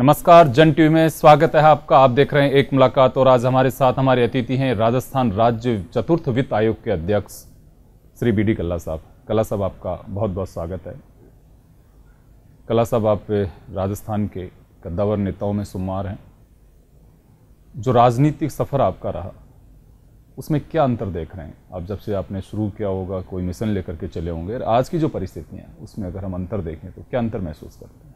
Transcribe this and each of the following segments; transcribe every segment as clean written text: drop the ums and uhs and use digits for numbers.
नमस्कार, जन टीवी में स्वागत है आपका। आप देख रहे हैं एक मुलाकात और आज हमारे साथ हमारे अतिथि हैं राजस्थान राज्य चतुर्थ वित्त आयोग के अध्यक्ष श्री बी.डी. कल्ला साहब। कल्ला साहब, आपका बहुत बहुत स्वागत है। कल्ला साहब, आप राजस्थान के कद्दावर नेताओं में शुमार हैं। जो राजनीतिक सफर आपका रहा उसमें क्या अंतर देख रहे हैं आप? जब से आपने शुरू किया होगा, कोई मिशन लेकर के चले होंगे, आज की जो परिस्थितियां हैं उसमें अगर हम अंतर देखें तो क्या अंतर महसूस करते हैं?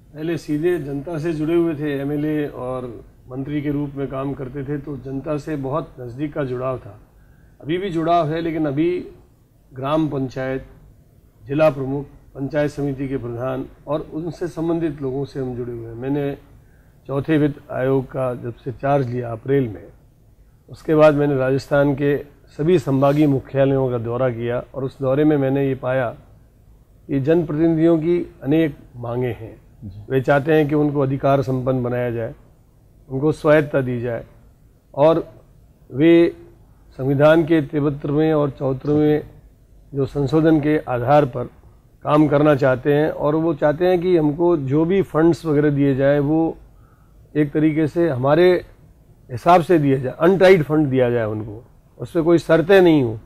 पहले सीधे जनता से जुड़े हुए थे, एमएलए और मंत्री के रूप में काम करते थे, तो जनता से बहुत नज़दीक का जुड़ाव था। अभी भी जुड़ाव है, लेकिन अभी ग्राम पंचायत, जिला प्रमुख, पंचायत समिति के प्रधान और उनसे संबंधित लोगों से हम जुड़े हुए हैं। मैंने चौथे वित्त आयोग का जब से चार्ज लिया अप्रैल में, उसके बाद मैंने राजस्थान के सभी संभागीय मुख्यालयों का दौरा किया और उस दौरे में मैंने ये पाया कि जनप्रतिनिधियों की अनेक मांगे हैं। वे चाहते हैं कि उनको अधिकार संपन्न बनाया जाए, उनको स्वायत्तता दी जाए और वे संविधान के 73वें और 74वें जो संशोधन के आधार पर काम करना चाहते हैं और वो चाहते हैं कि हमको जो भी फंड्स वगैरह दिए जाए वो एक तरीके से हमारे हिसाब से दिया जाए, अनटाइड फंड दिया जाए उनको, उस पर कोई शर्तें नहीं हो।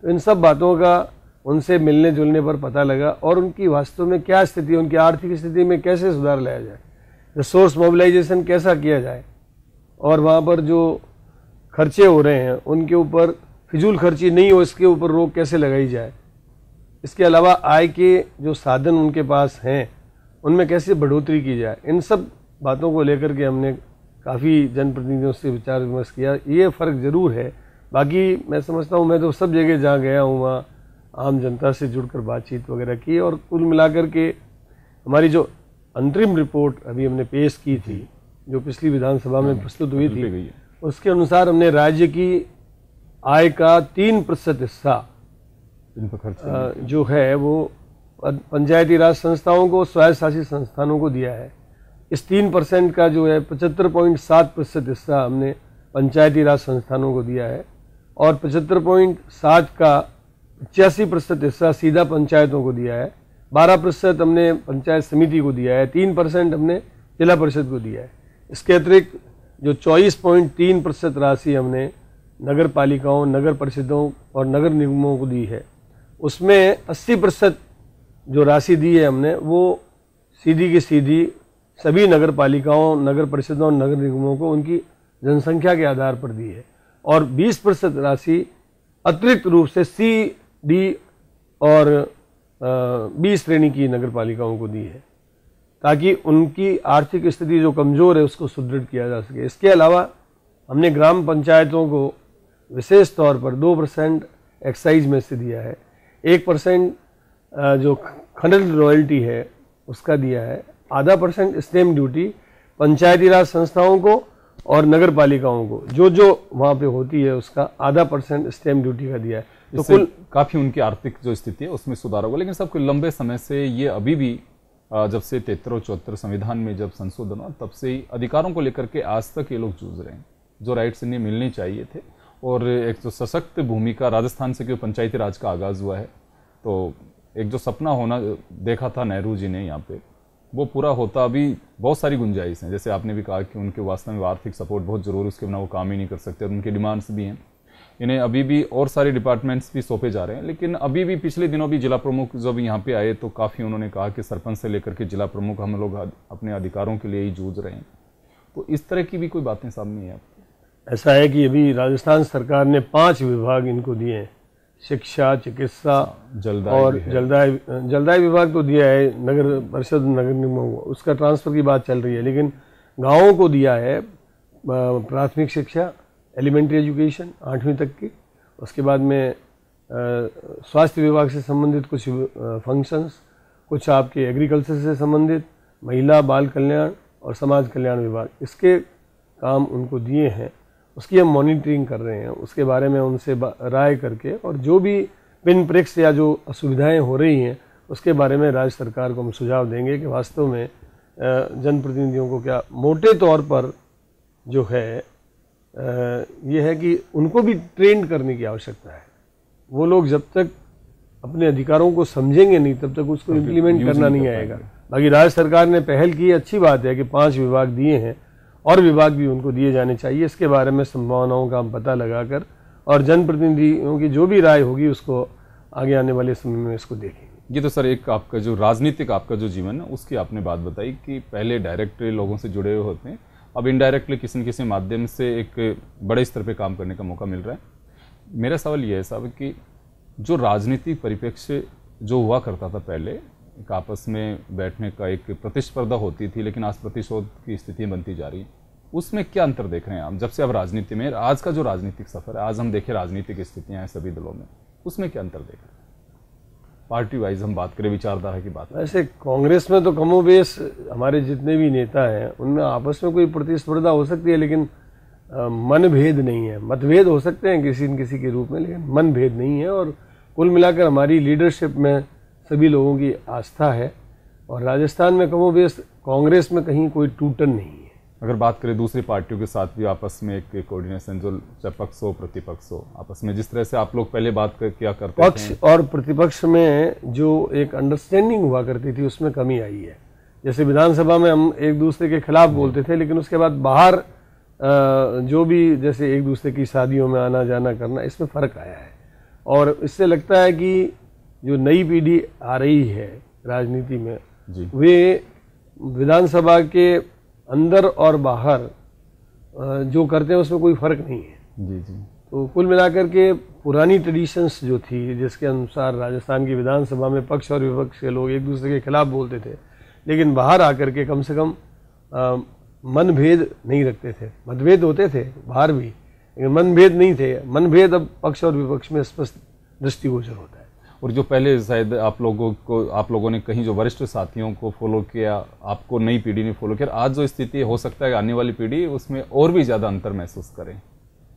तो इन सब बातों का उनसे मिलने जुलने पर पता लगा और उनकी वास्तव में क्या स्थिति है, उनकी आर्थिक स्थिति में कैसे सुधार लाया जाए, रिसोर्स मोबिलाइजेशन कैसा किया जाए और वहाँ पर जो खर्चे हो रहे हैं उनके ऊपर फिजूल खर्ची नहीं हो, इसके ऊपर रोक कैसे लगाई जाए। इसके अलावा आय के जो साधन उनके पास हैं उनमें कैसे बढ़ोतरी की जाए। इन सब बातों को लेकर के हमने काफ़ी जनप्रतिनिधियों से विचार विमर्श किया। ये फ़र्क ज़रूर है, बाकी मैं समझता हूँ, मैं तो सब जगह जहाँ गया हूँ वहाँ आम जनता से जुड़कर बातचीत वगैरह की और कुल मिलाकर के हमारी जो अंतरिम रिपोर्ट अभी हमने पेश की थी, जो पिछली विधानसभा में प्रस्तुत हुई थी, उसके अनुसार हमने राज्य की आय का 3% हिस्सा जो है वो पंचायती राज संस्थाओं को, स्वायत्त शासित संस्थानों को दिया है। इस 3% का जो है 75.7% हिस्सा हमने पंचायती राज संस्थानों को दिया है और 75.7 का 85% हिस्सा सीधा पंचायतों को दिया है, 12% हमने पंचायत समिति को दिया है, 3% हमने जिला परिषद को दिया है। इसके अतिरिक्त जो 24.3% राशि हमने नगर पालिकाओं, नगर परिषदों और नगर निगमों को दी है। उसमें 80% जो राशि दी है हमने वो सीधी की सीधी सभी नगर पालिकाओं, नगर परिषदों और नगर निगमों को उनकी जनसंख्या के आधार पर दी है और 20% राशि अतिरिक्त रूप से सी, डी और बी श्रेणी की नगर पालिकाओं को दी है, ताकि उनकी आर्थिक स्थिति जो कमज़ोर है उसको सुदृढ़ किया जा सके। इसके अलावा हमने ग्राम पंचायतों को विशेष तौर पर 2% एक्साइज में से दिया है, 1% जो खनन रॉयल्टी है उसका दिया है, आधा % स्टैम्प ड्यूटी पंचायती राज संस्थाओं को और नगर पालिकाओं को जो वहाँ पे होती है उसका आधा % स्टैम्प ड्यूटी का दिया है। तो कुल काफ़ी उनकी आर्थिक जो स्थिति है उसमें सुधार होगा। लेकिन सबको लंबे समय से ये अभी भी जब से 73 और 74 संविधान में जब संशोधन हुआ तब से ही अधिकारों को लेकर के आज तक ये लोग जूझ रहे हैं, जो राइट्स इन्हें मिलने चाहिए थे। और एक जो सशक्त भूमिका राजस्थान से क्यों पंचायती राज का आगाज़ हुआ है, तो एक जो सपना होना देखा था नेहरू जी ने यहाँ पे, वो पूरा होता अभी बहुत सारी गुंजाइश हैं। जैसे आपने भी कहा कि उनके वास्तव में आर्थिक सपोर्ट बहुत जरूरी, उसके बिना वो काम ही नहीं कर सकते और उनकी डिमांड्स भी हैं। इन्हें अभी भी और सारे डिपार्टमेंट्स भी सौंपे जा रहे हैं। लेकिन अभी भी पिछले दिनों भी जिला प्रमुख जब यहाँ पे आए तो काफ़ी उन्होंने कहा कि सरपंच से लेकर के जिला प्रमुख हम लोग अपने अधिकारों के लिए ही जूझ रहे हैं। तो इस तरह की भी कोई बातें सामने है आपको? ऐसा है कि अभी राजस्थान सरकार ने 5 विभाग इनको दिए हैं, शिक्षा, चिकित्सा, जलदाय विभाग तो दिया है नगर परिषद, नगर निगमों को, उसका ट्रांसफ़र की बात चल रही है। लेकिन गाँवों को दिया है प्राथमिक शिक्षा, एलिमेंट्री एजुकेशन 8वीं तक की, उसके बाद में स्वास्थ्य विभाग से संबंधित कुछ फंक्शंस, कुछ आपके एग्रीकल्चर से संबंधित, महिला बाल कल्याण और समाज कल्याण विभाग, इसके काम उनको दिए हैं। उसकी हम मॉनिटरिंग कर रहे हैं, उसके बारे में उनसे राय करके और जो भी पिन प्रेक्स या जो असुविधाएं हो रही हैं उसके बारे में राज्य सरकार को हम सुझाव देंगे कि वास्तव में जनप्रतिनिधियों को क्या मोटे तौर पर जो है ये है कि उनको भी ट्रेन करने की आवश्यकता है। वो लोग जब तक अपने अधिकारों को समझेंगे नहीं तब तक उसको इम्प्लीमेंट करना नहीं आएगा। बाकी राज्य सरकार ने पहल की, अच्छी बात है कि 5 विभाग दिए हैं और विभाग भी उनको दिए जाने चाहिए। इसके बारे में संभावनाओं का हम पता लगाकर और जनप्रतिनिधियों की जो भी राय होगी उसको आगे आने वाले समय में इसको देखेंगे। ये तो सर एक आपका जो राजनीतिक आपका जो जीवन है उसकी आपने बात बताई कि पहले डायरेक्ट लोगों से जुड़े हुए होते हैं, अब इनडायरेक्टली किसी न किसी माध्यम से एक बड़े स्तर पे काम करने का मौका मिल रहा है। मेरा सवाल ये है साहब कि जो राजनीतिक परिप्रेक्ष्य जो हुआ करता था पहले, एक आपस में बैठने का एक प्रतिस्पर्धा होती थी, लेकिन आज प्रतिशोध की स्थितियाँ बनती जा रही हैं, उसमें क्या अंतर देख रहे हैं आप जब से अब राजनीति में, आज का जो राजनीतिक सफर है, आज हम देखें राजनीतिक स्थितियाँ हैं सभी दलों में, उसमें क्या अंतर देख रहे हैं? पार्टी वाइज हम बात करें, विचारधारा की बात। वैसे कांग्रेस में तो कमोबेश हमारे जितने भी नेता हैं उनमें आपस में कोई प्रतिस्पर्धा हो सकती है, लेकिन मनभेद नहीं है। मतभेद हो सकते हैं किसी न किसी के रूप में, लेकिन मनभेद नहीं है। और कुल मिलाकर हमारी लीडरशिप में सभी लोगों की आस्था है और राजस्थान में कमोबेश कांग्रेस में कहीं कोई टूटन नहीं है। अगर बात करें दूसरी पार्टियों के साथ भी आपस में एक कोऑर्डिनेशन, जो चाहे पक्ष हो प्रतिपक्ष हो, आपस में जिस तरह से आप लोग पहले बात किया करते थे, पक्ष और प्रतिपक्ष में जो एक अंडरस्टैंडिंग हुआ करती थी उसमें कमी आई है। जैसे विधानसभा में हम एक दूसरे के खिलाफ बोलते थे, लेकिन उसके बाद बाहर जो भी जैसे एक दूसरे की शादियों में आना जाना करना, इसमें फर्क आया है। और इससे लगता है कि जो नई पीढ़ी आ रही है राजनीति में जी, वे विधानसभा के अंदर और बाहर जो करते हैं उसमें कोई फर्क नहीं है। जी जी। तो कुल मिलाकर के पुरानी ट्रेडिशंस जो थी, जिसके अनुसार राजस्थान की विधानसभा में पक्ष और विपक्ष के लोग एक दूसरे के खिलाफ बोलते थे, लेकिन बाहर आकर के कम से कम मनभेद नहीं रखते थे। मतभेद होते थे बाहर भी, लेकिन मनभेद नहीं थे। मनभेद अब पक्ष और विपक्ष में स्पष्ट दृष्टिगोचर होता है। और जो पहले शायद आप लोगों ने कहीं जो वरिष्ठ साथियों को फॉलो किया, आपको नई पीढ़ी ने फॉलो किया, आज जो स्थिति हो सकता है आने वाली पीढ़ी उसमें और भी ज़्यादा अंतर महसूस करें।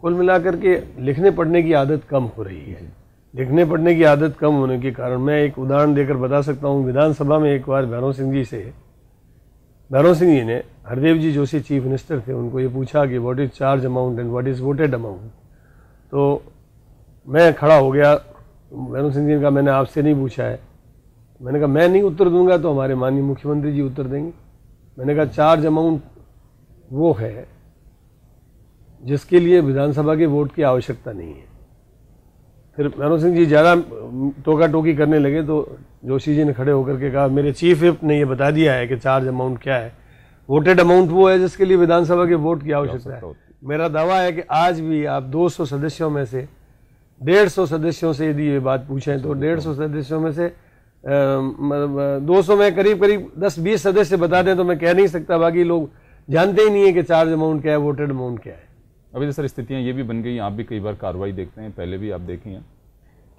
कुल मिलाकर के लिखने पढ़ने की आदत कम हो रही है। लिखने पढ़ने की आदत कम होने के कारण मैं एक उदाहरण देकर बता सकता हूँ। विधानसभा में एक बार भैरव सिंह जी ने, हरदेव जी जोशी चीफ मिनिस्टर थे, उनको ये पूछा कि what is charge amount and what is voted amount. तो मैं खड़ा हो गया, भैरव सिंह जी ने कहा मैंने आपसे नहीं पूछा है। मैंने कहा मैं नहीं उत्तर दूंगा तो हमारे माननीय मुख्यमंत्री जी उत्तर देंगे। मैंने कहा चार्ज अमाउंट वो है जिसके लिए विधानसभा के वोट की आवश्यकता नहीं है। फिर भैरव सिंह जी ज़्यादा टोका टोकी करने लगे तो जोशी जी ने खड़े होकर के कहा मेरे चीफ विप ने ये बता दिया है कि चार्ज अमाउंट क्या है। वोटेड अमाउंट वो है जिसके लिए विधानसभा के वोट की आवश्यकता है। मेरा दावा है कि आज भी आप 200 सदस्यों में से 150 सदस्यों से यदि ये बात पूछें तो 150 सदस्यों में से 200 में करीब 10-20 सदस्य बता दें तो मैं कह नहीं सकता। बाकी लोग जानते ही नहीं है कि चार्ज अमाउंट क्या है, वोटेड अमाउंट क्या है। अभी तो सर स्थितियाँ ये भी बन गई, आप भी कई बार कार्रवाई देखते हैं, पहले भी आप देखें हैं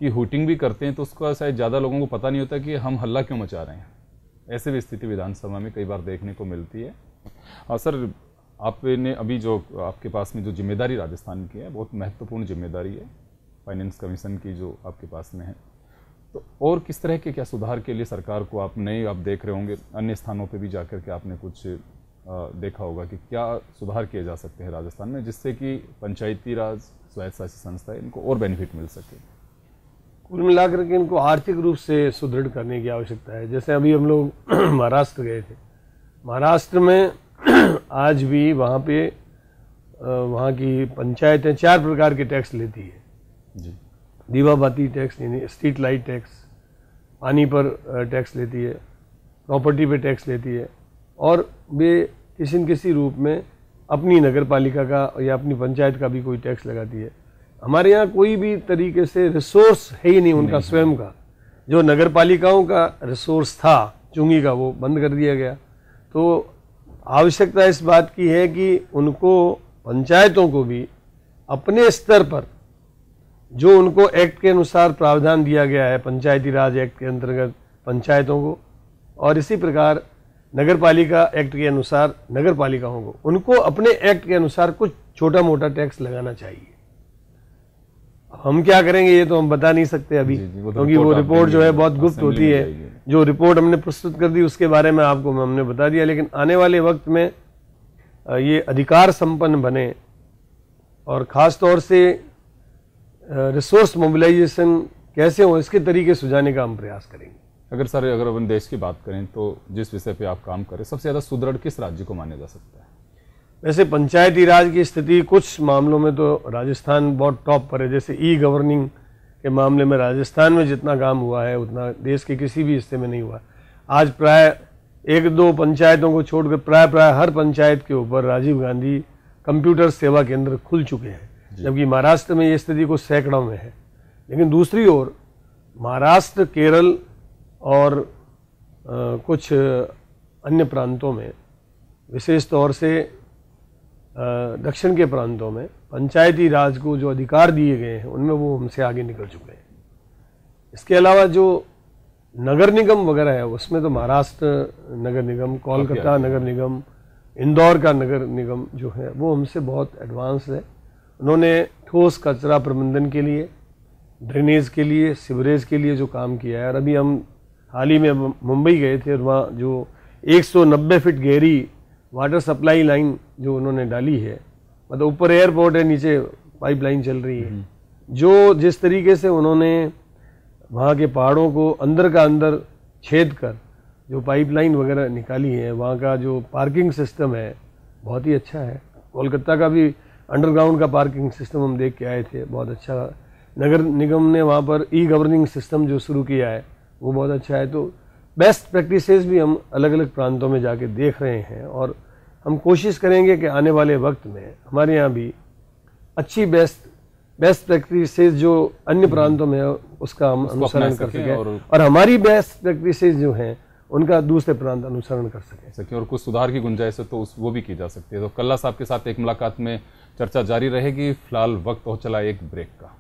कि हुटिंग भी करते हैं तो उसका शायद ज़्यादा लोगों को पता नहीं होता कि हम हल्ला क्यों मचा रहे हैं। ऐसे भी स्थिति विधानसभा में कई बार देखने को मिलती है। और सर आपने अभी जो आपके पास में जो जिम्मेदारी राजस्थान की है, बहुत महत्वपूर्ण जिम्मेदारी है, फाइनेंस कमीशन की जो आपके पास में है, तो और किस तरह के क्या सुधार के लिए सरकार को आप देख रहे होंगे, अन्य स्थानों पे भी जाकर के आपने कुछ देखा होगा कि क्या सुधार किए जा सकते हैं राजस्थान में जिससे कि पंचायती राज स्वायत्त शासित संस्थाएं इनको और बेनिफिट मिल सके? कुल मिलाकर के इनको आर्थिक रूप से सुदृढ़ करने की आवश्यकता है। जैसे अभी हम लोग महाराष्ट्र गए थे, महाराष्ट्र में आज भी वहाँ पे वहाँ की पंचायतें 4 प्रकार के टैक्स लेती है जी। दीवा बाती टैक्स यानी स्ट्रीट लाइट टैक्स, पानी पर टैक्स लेती है, प्रॉपर्टी पे टैक्स लेती है, और वे किसी न किसी रूप में अपनी नगर पालिका का या अपनी पंचायत का भी कोई टैक्स लगाती है। हमारे यहाँ कोई भी तरीके से रिसोर्स है ही नहीं उनका स्वयं का। जो नगर पालिकाओं का रिसोर्स था चुंगी का, वो बंद कर दिया गया। तो आवश्यकता इस बात की है कि उनको, पंचायतों को भी अपने स्तर पर जो उनको एक्ट के अनुसार प्रावधान दिया गया है, पंचायती राज एक्ट के अंतर्गत पंचायतों को, और इसी प्रकार नगर पालिका एक्ट के अनुसार नगर पालिकाओं को, उनको अपने एक्ट के अनुसार कुछ छोटा मोटा टैक्स लगाना चाहिए। हम क्या करेंगे ये तो हम बता नहीं सकते अभी, क्योंकि वो रिपोर्ट जो है बहुत गुप्त होती है। जो रिपोर्ट हमने प्रस्तुत कर दी उसके बारे में आपको हमने बता दिया, लेकिन आने वाले वक्त में ये अधिकार संपन्न बने और ख़ास तौर से रिसोर्स मोबिलाइजेशन कैसे हो इसके तरीके सुझाने का हम प्रयास करेंगे। अगर सर अगर अपन देश की बात करें तो जिस विषय पे आप काम करें, सबसे ज़्यादा सुदृढ़ किस राज्य को माना जा सकता है? वैसे पंचायती राज की स्थिति कुछ मामलों में तो राजस्थान बहुत टॉप पर है। जैसे ई गवर्निंग के मामले में राजस्थान में जितना काम हुआ है उतना देश के किसी भी हिस्से में नहीं हुआ। आज प्राय 1-2 पंचायतों को छोड़कर प्राय हर पंचायत के ऊपर राजीव गांधी कंप्यूटर सेवा केंद्र खुल चुके हैं, जबकि महाराष्ट्र में ये स्थिति कुछ सैकड़ों में है। लेकिन दूसरी ओर महाराष्ट्र, केरल और कुछ अन्य प्रांतों में, विशेष तौर से दक्षिण के प्रांतों में पंचायती राज को जो अधिकार दिए गए हैं उनमें वो हमसे आगे निकल चुके हैं। इसके अलावा जो नगर निगम वगैरह है उसमें तो महाराष्ट्र नगर निगम, कोलकाता नगर निगम, इंदौर का नगर निगम जो है वो हमसे बहुत एडवांस है। उन्होंने ठोस कचरा प्रबंधन के लिए, ड्रेनेज के लिए, सीवरेज के लिए जो काम किया है। और अभी हम हाल ही में मुंबई गए थे और वहाँ जो 190 फीट गहरी वाटर सप्लाई लाइन जो उन्होंने डाली है, मतलब ऊपर एयरपोर्ट है, नीचे पाइपलाइन चल रही है, जो जिस तरीके से उन्होंने वहाँ के पहाड़ों को अंदर का अंदर छेद कर जो पाइपलाइन वगैरह निकाली है, वहाँ का जो पार्किंग सिस्टम है बहुत ही अच्छा है। कोलकाता का भी अंडरग्राउंड का पार्किंग सिस्टम हम देख के आए थे, बहुत अच्छा। नगर निगम ने वहाँ पर ई गवर्निंग सिस्टम जो शुरू किया है वो बहुत अच्छा है। तो बेस्ट प्रैक्टिसेस भी हम अलग अलग प्रांतों में जाके देख रहे हैं और हम कोशिश करेंगे कि आने वाले वक्त में हमारे यहाँ भी अच्छी बेस्ट प्रैक्टिसेस जो अन्य प्रांतों में है उसका हम अनुसरण कर सकें और हमारी बेस्ट प्रैक्टिसेस जो हैं उनका दूसरे प्रांत अनुसरण कर सकें और कुछ सुधार की गुंजाइश है तो वो भी की जा सकती है। तो कल्ला साहब के साथ एक मुलाकात में चर्चा जारी रहेगी। फिलहाल वक्त हो चला एक ब्रेक का।